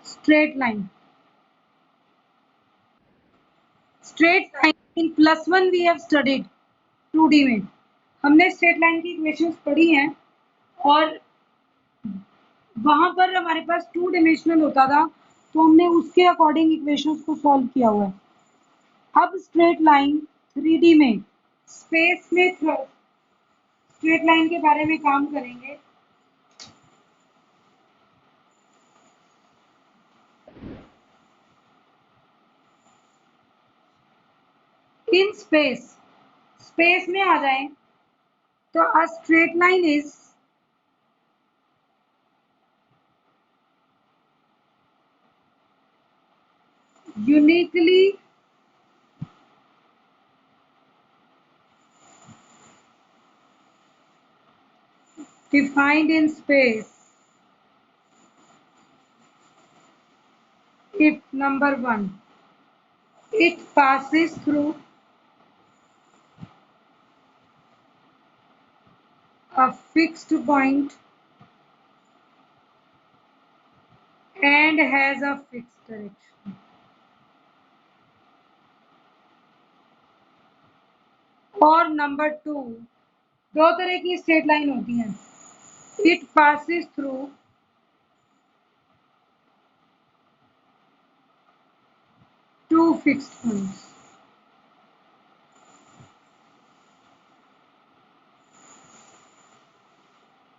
straight line. Straight line in +1 we have studied 2D में हमने straight line की equations पढ़ी हैं और वहां पर हमारे पास 2 डायमेंशनल होता था तो हमने उसके अकॉर्डिंग इक्वेशंस को सॉल्व किया हुआ है। अब स्ट्रेट लाइन 3D में स्पेस में स्ट्रेट लाइन के बारे में काम करेंगे। इन स्पेस में आ जाएं तो a straight line is uniquely defined in space if number 1 it passes through a fixed point and has a fixed direction. और नंबर 2 दो तरह की स्ट्रेट लाइन होती हैं। It passes through two fixed points.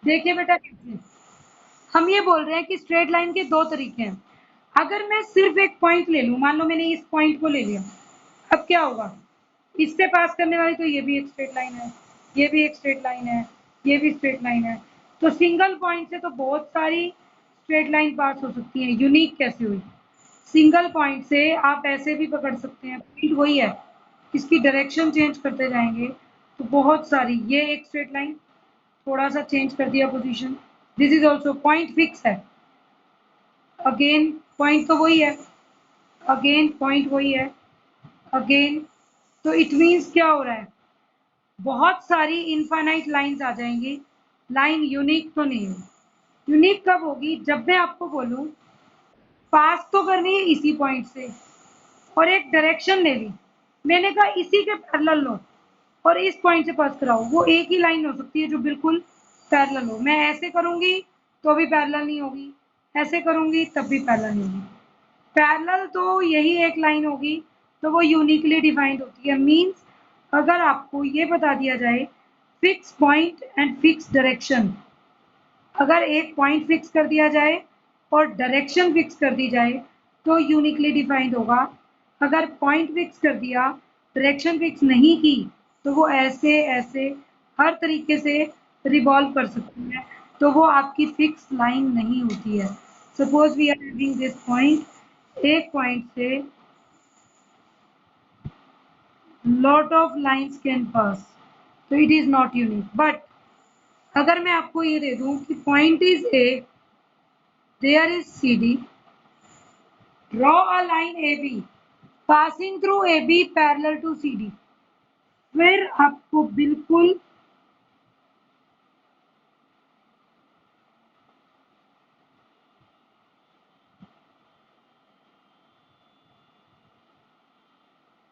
देखिए बेटा कैसे हम ये बोल रहे हैं कि स्ट्रेट लाइन के दो तरीके हैं। अगर मैं सिर्फ एक पॉइंट ले लूं, मान लो मैंने इस पॉइंट को ले लिया, अब क्या होगा, इससे पास करने वाली तो ये भी एक स्ट्रेट लाइन है, ये भी एक स्ट्रेट लाइन है, ये भी स्ट्रेट लाइन है। तो सिंगल पॉइंट से तो बहुत सारी स्ट्रेट लाइन पास हो सकती है। यूनिक कैसे हुई? सिंगल पॉइंट से आप ऐसे भी पकड़ सकते हैं, पॉइंट वही है, इसकी डायरेक्शन चेंज करते जाएंगे तो बहुत सारी। ये एक स्ट्रेट लाइन, थोड़ा सा चेंज कर दिया position, this is also point fix है, अगेन पॉइंट तो वही है, अगेन पॉइंट वही है, अगेन। तो इट मीन्स क्या हो रहा है, बहुत सारी इनफाइनाइट लाइंस आ जाएंगी, लाइन यूनिक तो नहीं होगी। यूनिक कब होगी? जब मैं आपको बोलूं पास तो करनी है इसी पॉइंट से और एक डायरेक्शन ले ली, मैंने कहा इसी के पैरेलल लो और इस पॉइंट से पास कराओ, वो एक ही लाइन हो सकती है जो बिल्कुल पैरेलल हो। मैं ऐसे करूंगी तो भी पैरेलल नहीं होगी, ऐसे करूंगी तब भी पैरेलल नहीं होगी। पैरेलल तो यही एक लाइन होगी, तो वो यूनिकली डिफाइंड होती है। मींस अगर आपको ये बता दिया जाए fix point and fix direction, अगर एक पॉइंट फिक्स कर दिया जाए और डायरेक्शन फिक्स कर दी जाए तो यूनिकली डिफाइंड होगा। अगर पॉइंट फिक्स कर दिया, डायरेक्शन फिक्स नहीं की, तो वो ऐसे ऐसे हर तरीके से रिवॉल्व कर सकती है, तो वो आपकी फिक्स लाइन नहीं होती है। Suppose we are having this point, एक पॉइंट से lot of lines can pass, so it is not unique। but अगर मैं आपको ये दे दूं कि point is A, there is CD, draw a line AB passing through AB parallel to CD, फिर आपको बिल्कुल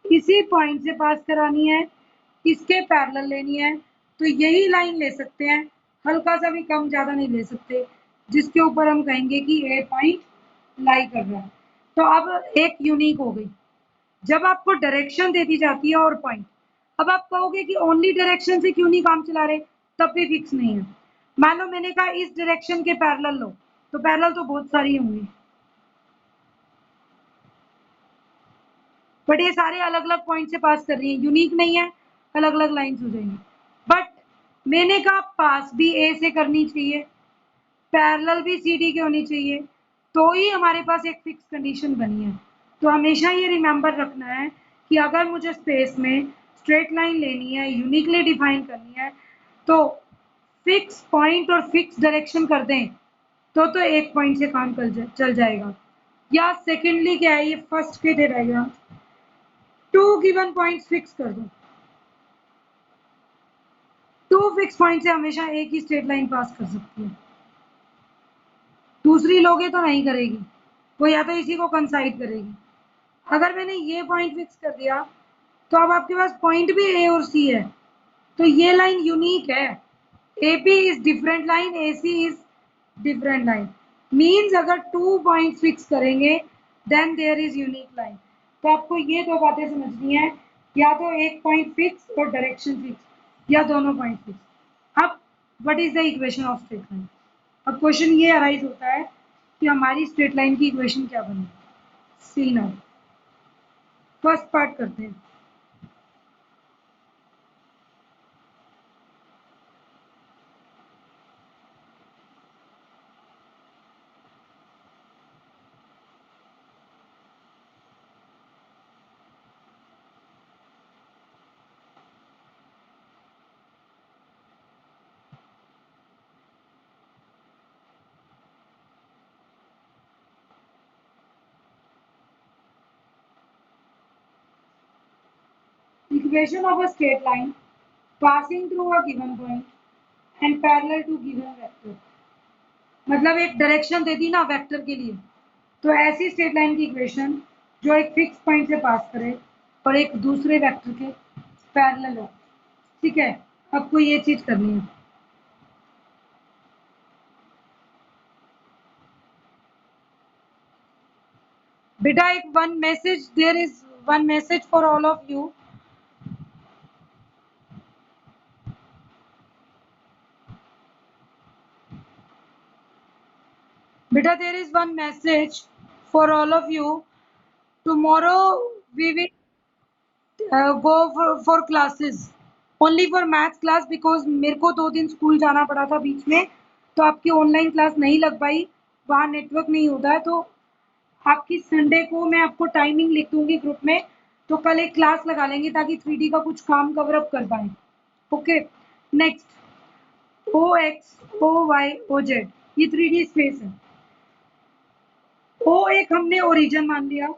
इसी पॉइंट से पास करानी है, इसके पैरेलल लेनी है, तो यही लाइन ले सकते हैं, हल्का सा भी कम ज़्यादा नहीं ले सकते, जिसके ऊपर हम कहेंगे कि ए पॉइंट लाई कर रहा है। तो अब एक यूनिक हो गई। जब आपको डायरेक्शन दे दी जाती है और पॉइंट, अब आप कहोगे कि ओनली डायरेक्शन से क्यों नहीं काम चला रहे, तब भी फिक्स नहीं है। मान लो मैंने कहा इस डायरेक्शन के पैरेलल लो, तो पैरेलल तो बहुत सारी होंगी, बट ये सारे अलग अलग पॉइंट से पास कर रही है, यूनिक नहीं है, अलग अलग लाइन्स हो जाएंगी। बट मैंने कहा पास भी ए से करनी चाहिए, पैरेलल भी सी डी की होनी चाहिए, तो ही हमारे पास एक फिक्स कंडीशन बनी है। तो हमेशा ये रिमेंबर रखना है कि अगर मुझे स्पेस में स्ट्रेट लाइन लेनी है, यूनिकली डिफाइन करनी है, तो फिक्स पॉइंट और फिक्स डायरेक्शन कर दें तो एक पॉइंट से काम चल जाएगा। या सेकेंडली क्या है, ये फर्स्ट के दे diagram, two given points fix कर दो, टू फिक्स पॉइंट से हमेशा एक ही स्ट्रेट लाइन पास कर सकती है। दूसरी लोगे तो नहीं करेगी, वो या तो इसी को कंसाइड करेगी। अगर मैंने ये पॉइंट फिक्स कर दिया तो अब आपके पास पॉइंट भी ए और सी है, तो ये लाइन यूनिक है। AP is different line, AC is different line. Means अगर 2 पॉइंट फिक्स करेंगे then there is unique line. तो आपको ये दो बातें समझनी है, या तो एक पॉइंट फिक्स और डायरेक्शन फिक्स, या दोनों पॉइंट फिक्स। अब what is the equation of straight line? अब क्वेश्चन ये अराइज होता है कि हमारी स्ट्रेट लाइन की इक्वेशन क्या बनी। सी नाउ, फर्स्ट पार्ट करते हैं। Equation of a straight line passing through a given point and parallel to given vector। मतलब एक डायरेक्शन दे दी ना वेक्टर के लिए, तो ऐसी स्ट्रेट लाइन की इक्वेशन जो एक फिक्स पॉइंट से पास करे और एक दूसरे वेक्टर के पैरेलल हो। ठीक है, आपको ये चीज करनी है। बेटा एक one message, there is one message for all of you. बेटा there is one message for all of you. Tomorrow we will go for classes only for maths class because मेरे को 2 दिन स्कूल जाना पड़ा था बीच में, तो आपकी ऑनलाइन क्लास नहीं लग पाई, वहाँ नेटवर्क नहीं होता है। तो आपकी संडे को मैं आपको टाइमिंग लिख दूंगी ग्रुप में, तो कल एक क्लास लगा लेंगे ताकि 3D का कुछ काम कवर अप कर पाए। Okay, next OX OY OZ, ये 3D स्पेस है। O एक हमने ओरिजिन मान लिया।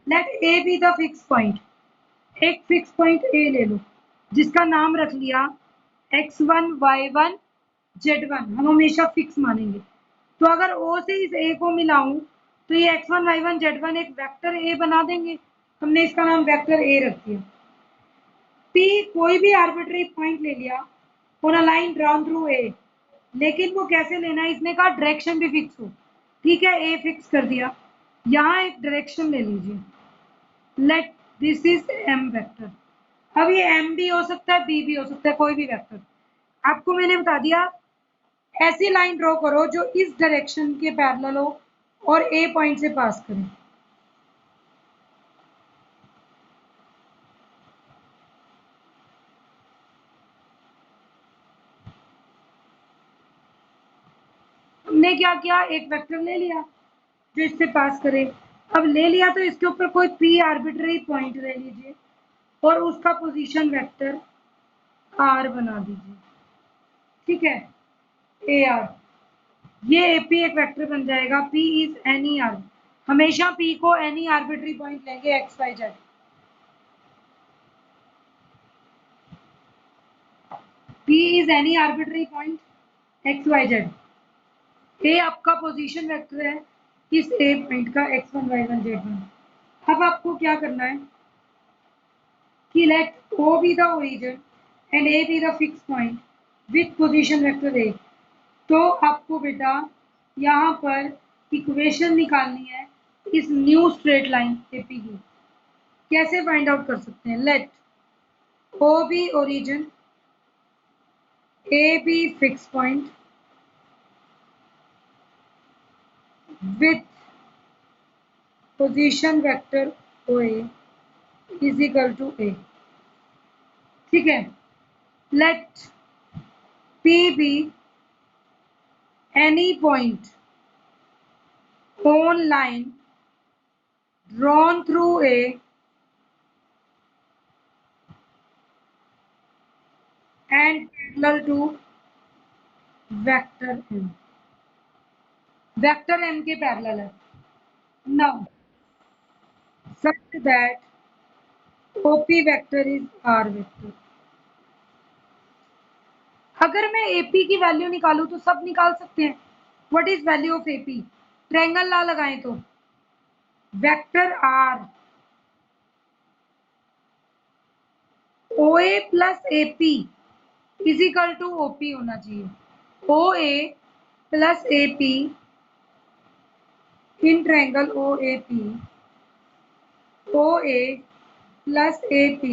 Let A be the fix point. एक फिक्स पॉइंट ए ले लो जिसका नाम रख लिया x1 y1 z1, हम हमेशा फिक्स मानेंगे। तो अगर O से इस A को मिलाऊं तो ये x1 y1 z1 एक वेक्टर A बना देंगे, हमने इसका नाम वेक्टर A रख दिया। P कोई भी आर्बिट्री पॉइंट ले लिया और a line drawn through A, लेकिन वो कैसे लेना है, इसने कहा डायरेक्शन भी फिक्स हो। ठीक है, A फिक्स कर दिया, यहाँ एक डायरेक्शन ले लीजिए। Let this is M vector. अब ये M भी हो सकता है, B भी हो सकता है, कोई भी वेक्टर। आपको मैंने बता दिया ऐसी लाइन ड्रॉ करो जो इस डायरेक्शन के पैरेलल हो और A पॉइंट से पास करे। हमने क्या किया, एक वेक्टर ले लिया जो इससे पास करे। अब ले लिया तो इसके ऊपर कोई P आर्बिट्ररी पॉइंट ले लीजिए और उसका पोजीशन वेक्टर R बना दीजिए। ठीक है, AR, ये AP एक वेक्टर बन जाएगा। P इज एनी आर, हमेशा P को एनी आर्बिट्ररी पॉइंट लेंगे x Y z. P is any arbitrary point x Y z. ए आपका पोजीशन वेक्टर है इस ए पॉइंट का x1 y1 z1। अब आपको क्या करना है कि let O be the origin and A be the fix point with position vector A। तो आपको बेटा यहाँ पर इक्वेशन निकालनी है इस न्यू स्ट्रेट लाइन AP की। कैसे फाइंड आउट कर सकते हैं? Let O be origin, A be fix point with position vector OA is equal to A। ठीक है, let P be any point on line drawn through A and parallel to vector M। Vector M के parallel है। Now such that OP vector is R vector। अगर मैं AP की value निकालूं तो सब निकाल सकते हैं, what is value of AP? Triangle law लगाएं तो vector R O A plus AP is equal to OP होना चाहिए। O A plus AP in triangle O A P, O A plus AP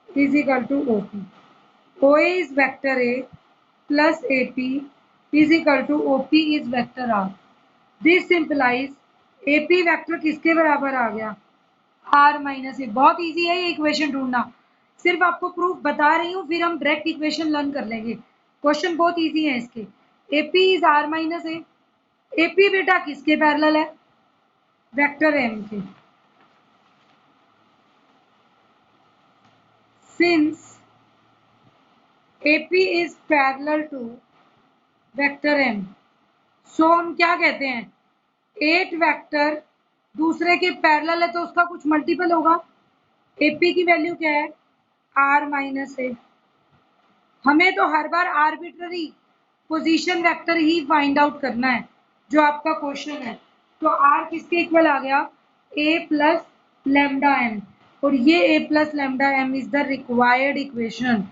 is equal to OP. OA is vector A plus AP is equal to OP is vector R. This implies AP vector किसके बराबर आ गया? R minus ए। बहुत easy है ये equation ढूंढना, सिर्फ आपको proof बता रही हूँ, फिर हम डायरेक्ट इक्वेशन लर्न कर लेंगे। क्वेश्चन बहुत इजी है इसके। AP is R minus A. AP बेटा किसके पैरेलल है? वेक्टर M के। Since AP is parallel to vector M, सो हम क्या कहते हैं? 8 वेक्टर दूसरे के पैरेलल है तो उसका कुछ मल्टीपल होगा। AP की वैल्यू क्या है? R माइनस ए। हमें तो हर बार आर्बिट्ररी पोजीशन वेक्टर ही फाइंड आउट करना है जो आपका क्वेश्चन है। तो R किसके इक्वल आ गया? A प्लस लेमडा एम, और ये A plus lambda M is the required equation.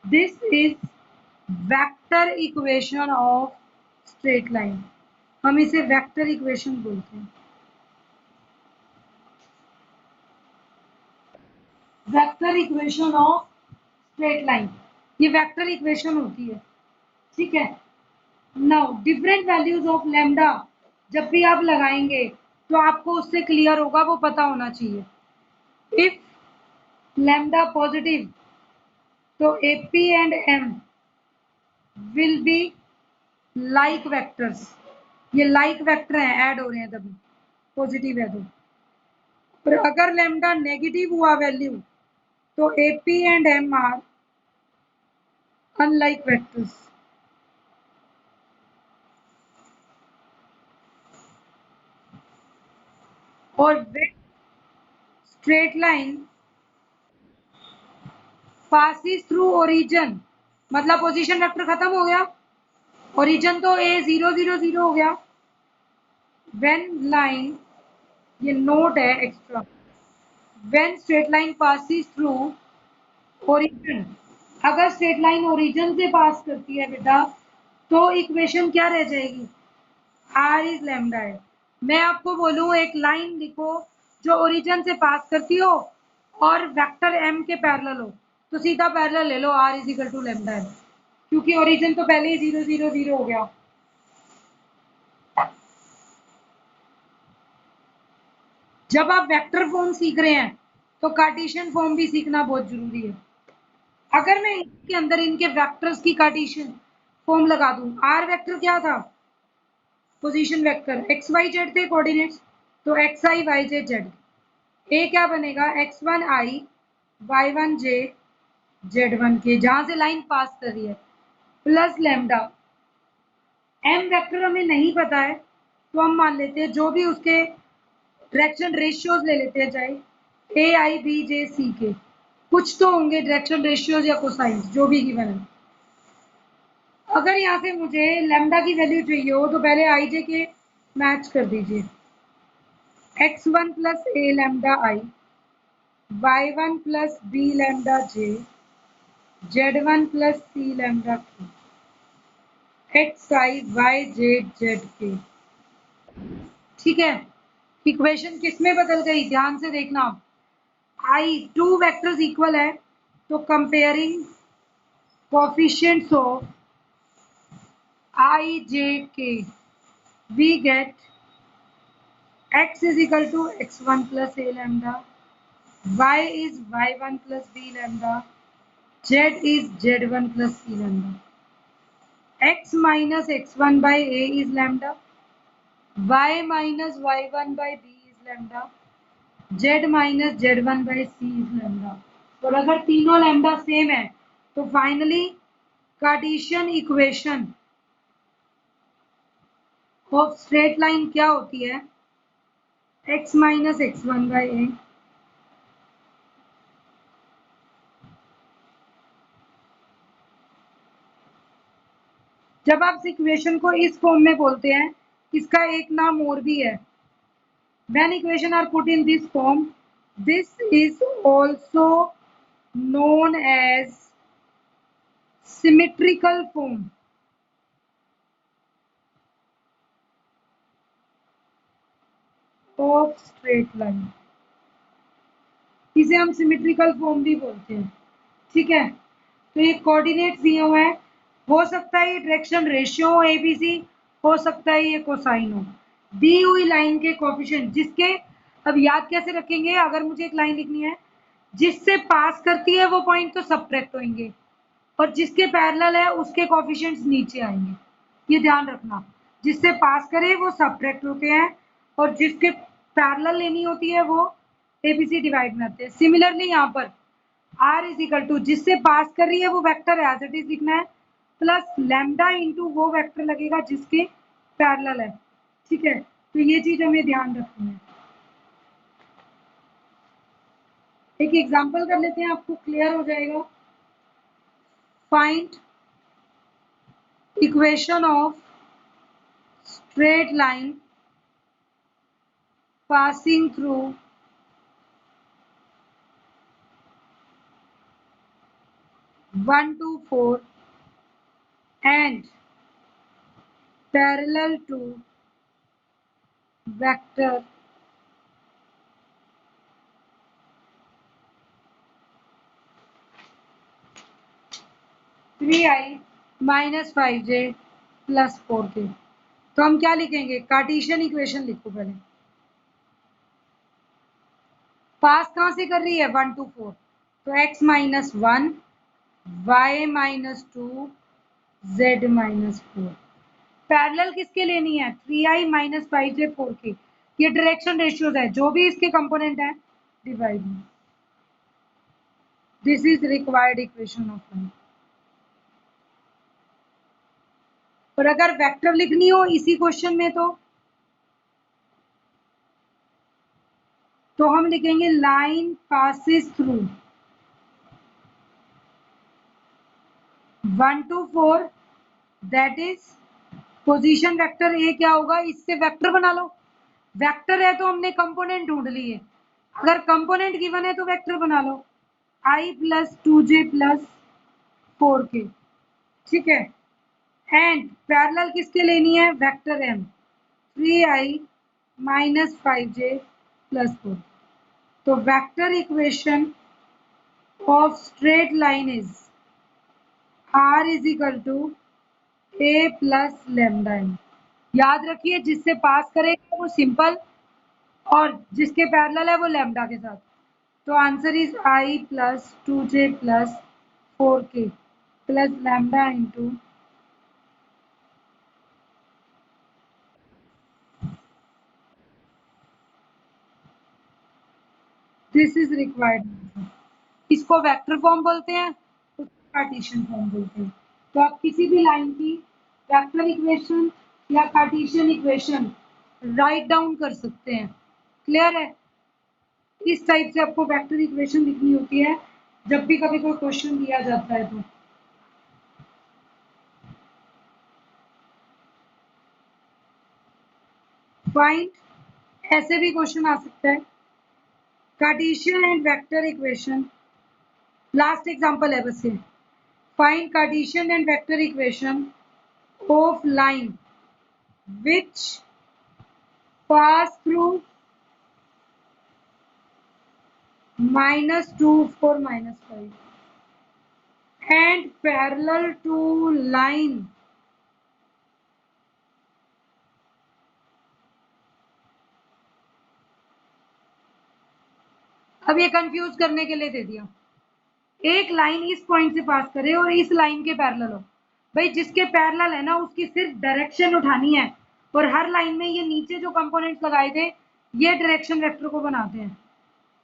This is vector equation of straight line. हम इसे वेक्टर इक्वेशन बोलते हैं। Vector equation of straight line, ये वेक्टर इक्वेशन होती है, ठीक है। Now different values of lambda जब भी आप लगाएंगे तो आपको उससे क्लियर होगा, वो पता होना चाहिए। इफ लैम्डा पॉजिटिव तो AP and M will be like vectors. ये लाइक वेक्टर हैं, ऐड हो रहे हैं तभी, पॉजिटिव है तो। और अगर लैम्डा नेगेटिव हुआ वैल्यू तो AP and M are unlike vectors. और when straight line passes through origin, मतलब पोजीशन वेक्टर खत्म हो गया, ओरिजिन तो A 0 0 0 हो गया। when line, ये नोट है extra, when straight line passes through origin, अगर स्ट्रेट लाइन ओरिजिन से पास करती है बेटा तो इक्वेशन क्या रह जाएगी? R इज लैम्डा है। मैं आपको बोलूं एक लाइन लिखो जो ओरिजिन से पास करती हो और वेक्टर M के पैरेलल हो, तो सीधा पैरेलल ले लो, R is equal to lambda है, क्योंकि ओरिजिन तो पहले ही 0 0 0 हो गया। जब आप वेक्टर फॉर्म सीख रहे हैं तो कार्टेशियन फॉर्म भी सीखना बहुत जरूरी है। अगर मैं इसके अंदर इनके वेक्टर्स की कार्टेशियन फॉर्म लगा दूं, R वेक्टर क्या था? Position vector, X Y Z थे कोऑर्डिनेट्स, तो X I Y J Z. A क्या बनेगा? x1i y1j z1 के, जहां से लाइन पास कर रही है, प्लस लैम्डा। m वेक्टर हमें नहीं पता है तो हम मान लेते हैं जो भी उसके डायरेक्शन रेशियोज ले लेते हैं, चाहे ए आई बी जे सी के, कुछ तो होंगे डायरेक्शन रेशियोज या कोसाइंस, जो भी गिवन है। अगर यहाँ से मुझे लैम्डा की वैल्यू चाहिए हो तो पहले आई जे के मैच कर दीजिए, x1 प्लस ए लैम्डा आई, y1 प्लस बी लैम्डा जे, z1 प्लस सी लैम्डा के, x I Y Z Z के। ठीक है, इक्वेशन किस में बदल गई? ध्यान से देखना। आई टू वेक्टर्स इक्वल है तो comparing coefficients of I J K we get x is equal to x1 plus a lambda, y is y1 plus b lambda, z is z1 plus c lambda. x minus x1 by a is lambda, y minus y1 by b is lambda, z minus z1 by c is lambda। और अगर तीनों lambda same है तो finally Cartesian equation of straight line क्या होती है? x minus x1 by a जब आप इक्वेशन को इस फॉर्म में बोलते हैं, इसका एक नाम और भी है। When equation are put in this form, this is also known as symmetrical form. Of straight line. इसे हम सिमेट्रिकल फॉर्म भी बोलते हैं। ठीक है, तो ये कोऑर्डिनेट्स दिए हुए हैं। हो सकता है ये डायरेक्शन रेशियो हो एबीसी, हो सकता है ये कोसाइन हो। दी हुई लाइन के कोफिशिएंट जिसके, अब याद कैसे रखेंगे, अगर मुझे एक लाइन लिखनी है जिससे पास करती है वो पॉइंट तो सबट्रैक्ट होंगे और जिसके पैरेलल है उसके कोफिशिएंट्स नीचे आएंगे। ये ध्यान रखना, जिससे पास करे वो सबट्रैक्ट होते हैं और जिसके पैरेलल लेनी होती है वो एबीसी डिवाइड में आते हैं। सिमिलरली यहाँ पर आर इज इक्वल टू जिससे पास कर रही है वो वेक्टर एज इट इज लिखना है, प्लस लैम्डा इंटू वो वेक्टर लगेगा जिसके पैरेलल है। ठीक है, तो ये चीज हमें ध्यान रखनी है। एक एग्जांपल कर लेते हैं, आपको क्लियर हो जाएगा। Find equation of straight line passing through one to four and parallel to vector three I minus five J plus four के। तो हम क्या लिखेंगे, कार्टेशियन इक्वेशन लिखो पहले। पास कहाँ से कर रही है, वन टू फोर, तो x minus one, Y minus two, Z minus four. Parallel किसके लेनी है, three I minus five J four K. ये डायरेक्शन रेशियोज है, जो भी इसके कंपोनेंट है डिवाइड में। This is required equation of line. और अगर वेक्टर लिखनी हो इसी क्वेश्चन में तो हम लिखेंगे line passes through one two four, that is position vector A क्या होगा, इससे वेक्टर बना लो। वेक्टर है तो हमने कंपोनेंट ढूंढ लिए, अगर कंपोनेंट गिवन है तो वेक्टर बना लो, I plus two J plus four K. ठीक है, एंड पैरेलल किसके लेनी है, vector M, three I minus five J plus four. तो vector equation of straight line is R is equal to A plus lambda M. याद रखिए, जिससे पास करेगा वो सिंपल और जिसके पैरेलल है वो लेमडा के साथ। तो answer is I plus two J plus four K plus lambda into this is required. इसको वेक्टर फॉर्म बोलते हैं, उसको कार्टेशियन फॉर्म बोलते हैं। तो आप किसी भी लाइन की वेक्टर इक्वेशन या कार्टेशियन इक्वेशन राइट डाउन कर सकते हैं। क्लियर है, इस टाइप से आपको वेक्टर इक्वेशन लिखनी होती है जब भी कभी कोई क्वेश्चन दिया जाता है तो। फाइंड, ऐसे भी क्वेश्चन आ सकता है, Cartesian and vector equation. Last example है बस ये, find Cartesian and vector equation of line which pass through minus 2 4 minus 5 and parallel to line अब ये कंफ्यूज करने के लिए दे दिया, एक लाइन इस पॉइंट से पास करे और इस लाइन के पैरेलल हो। भाई जिसके पैरेलल है ना उसकी सिर्फ डायरेक्शन उठानी है, और हर लाइन में ये नीचे जो कंपोनेंट्स लगाए थे ये डायरेक्शन वेक्टर को बनाते हैं।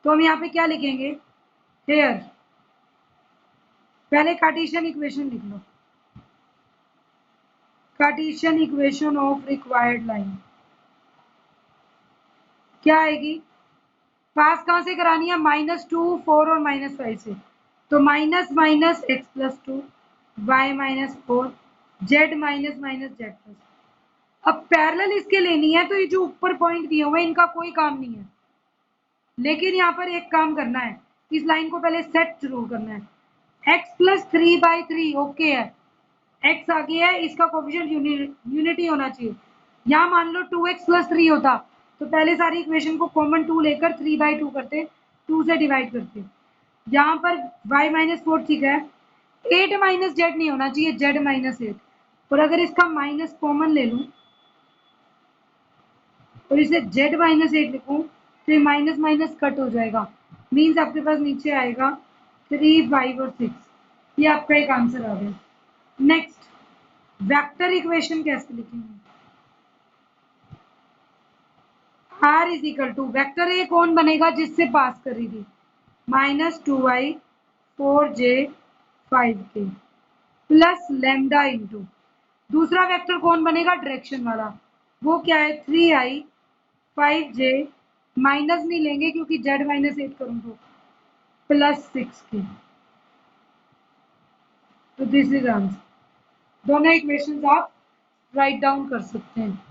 तो हम यहाँ पे क्या लिखेंगे, हेयर पहले कार्टेशियन इक्वेशन लिख लो, Cartesian equation of required line क्या आएगी, पास कहाँ से करानी है, माइनस टू फोर और माइनस फाइव से। तो minus minus X plus two, Y minus four, Z minus minus Z plus. अब पैरेलल इसके लेनी है तो ये जो ऊपर पॉइंट दिए हुए हैं इनका कोई काम नहीं है, लेकिन यहाँ पर एक काम करना है, इस लाइन को पहले सेट जरूर करना है। x प्लस 3/3 ओके है, x आ गया है, इसका कोफिशिएंट यूनिटी होना चाहिए। यहाँ मान लो 2x प्लस 3 होता तो पहले सारी इक्वेशन को कॉमन 2 लेकर 3/2 करते, 2 से डिवाइड करते। यहाँ पर y माइनस 4 ठीक है, 8 माइनस जेड नहीं होना चाहिए, z माइनस 8। और अगर इसका माइनस कॉमन ले लूँ और इसे z माइनस 8 लिखूँ तो ये माइनस माइनस कट हो जाएगा, मीन्स आपके पास नीचे आएगा 3, 5 और 6। ये आपका एक आंसर आ गया। नेक्स्ट, वेक्टर इक्वेशन कैसे लिखेंगे? r is equal to vector A कौन बनेगा जिससे पास करेगी, -2y 4j 5k plus lambda into दूसरा वेक्टर कौन बनेगा, डायरेक्शन वाला, वो क्या है 3i 5j माइनस नहीं लेंगे क्योंकि z माइनस 8 करूँ तो प्लस 6k। तो दिस इज आंसर। दोनों इक्वेशंस आप राइट डाउन कर सकते हैं।